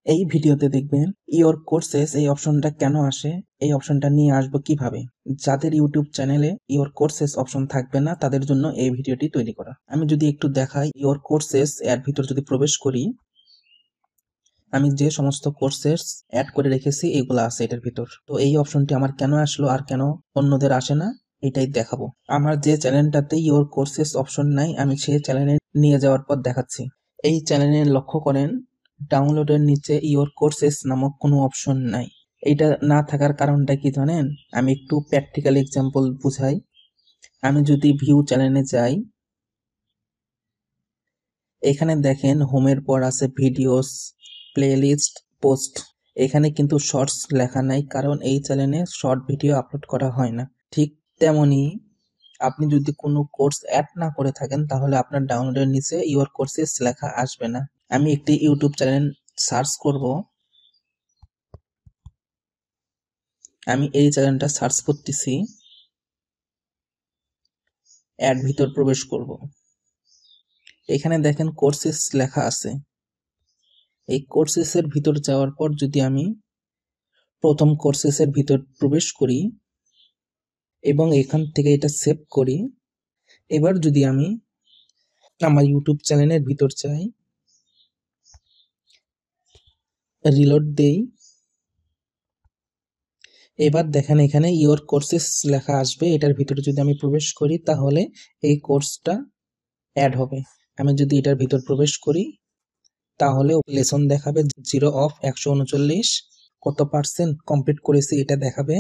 এই ভিডিওতে দেখবেন ইওর কোর্সেস এই অপশনটা কেন আসে, এই অপশনটা নিয়ে আসবো কিভাবে। যাদের ইউটিউব চ্যানেলে ইওর কোর্সেস অপশন থাকবে না তাদের জন্য এই ভিডিওটি তৈরি করা। আমি যদি একটু দেখাই, ইওর কোর্সেস এর ভিতর যদি প্রবেশ করি, আমি যে সমস্ত কোর্সেস অ্যাড করে রেখেছি এগুলো আছে এটার ভিতর। তো এই অপশনটি আমার কেন আসলো আর কেন অন্যদের আসে না এটাই দেখাবো। আমার যে চ্যানেলটাতে ইওর কোর্সেস অপশন নাই, আমি সেই চ্যানেলে নিয়ে যাওয়ার পর দেখাচ্ছি। এই চ্যানেলে লক্ষ্য করেন ডাউনলোডের নিচে ইওর কোর্সেস নামক কোনো অপশন নাই। এইটা না থাকার কারণটা কি জানেন? আমি একটু প্র্যাকটিক্যাল এক্সাম্পল বুঝাই। আমি যদি ভিউ চ্যানেলে যাই, এখানে দেখেন হোমের পর আছে ভিডিওস, প্লেলিস্ট, পোস্ট। এখানে কিন্তু শর্টস লেখা নাই, কারণ এই চ্যানেলে শর্ট ভিডিও আপলোড করা হয় না। ঠিক তেমনি আপনি যদি কোনো কোর্স অ্যাড না করে থাকেন তাহলে আপনার ডাউনলোডের নিচে ইওর কোর্সেস লেখা আসবে না। আমি একটি ইউটিউব চ্যানেল সার্চ করব। আমি এই চ্যানেলটা সার্চ করতেছি, অ্যাড ভিতর প্রবেশ করব। এখানে দেখেন কোর্সেস লেখা আছে। এই কোর্সেসের ভিতর যাওয়ার পর যদি আমি প্রথম কোর্সেসের ভিতর প্রবেশ করি এবং এখান থেকে এটা সেভ করি, এবার যদি আমি আমার ইউটিউব চ্যানেলের ভিতর যাই, রিলোড দেই, এবার দেখেন এখানে ইওর কোর্সেস লেখা আসবে। এটার ভিতরে যদি আমি প্রবেশ করি তাহলে এই কোর্সটা অ্যাড হবে। আমি যদি এটার ভিতর প্রবেশ করি তাহলে লেসন দেখাবে 0 অফ 139, কত পার্সেন্ট কমপ্লিট করেছি এটা দেখাবে।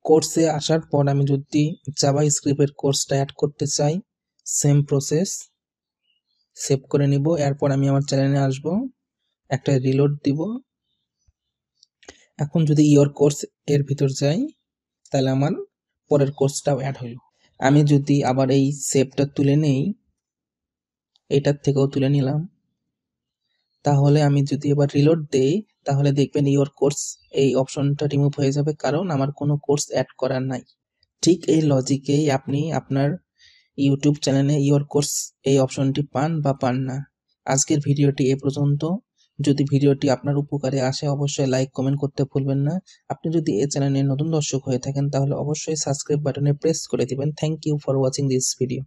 কোর্সে আসার পর আমি যদি জাভা স্ক্রিপ্টের কোর্সটা অ্যাড করতে চাই, সেম প্রসেস, সেভ করে নিব। এরপর আমি আমার চ্যানেলে আসব, একটা রিলোড দিব। এখন যদি ইওর কোর্স এর ভিতর যাই তাহলে আমার পরের কোর্সটাও অ্যাড হইল। আমি যদি আবার এই সেভটা তুলে নেই, এটার থেকেও তুলে নিলাম, তাহলে আমি যদি এবার রিলোড দেই তাহলে দেখবেন ইওর কোর্স এই অপশনটা রিমুভ হয়ে যাবে, কারণ আমার কোনো কোর্স অ্যাড করার নাই। ঠিক এই লজিকেই আপনি আপনার ইউটিউব চ্যানেলে ইওর কোর্স এই অপশনটি পান বা পান না। আজকের ভিডিওটি এ পর্যন্ত। যদি ভিডিওটি আপনার উপকারে আসে অবশ্যই লাইক কমেন্ট করতে ভুলবেন না। আপনি যদি এই চ্যানেলে নতুন দর্শক হয়ে থাকেন তাহলে অবশ্যই সাবস্ক্রাইব বাটনে প্রেস করে দিবেন। Thank you for watching this video.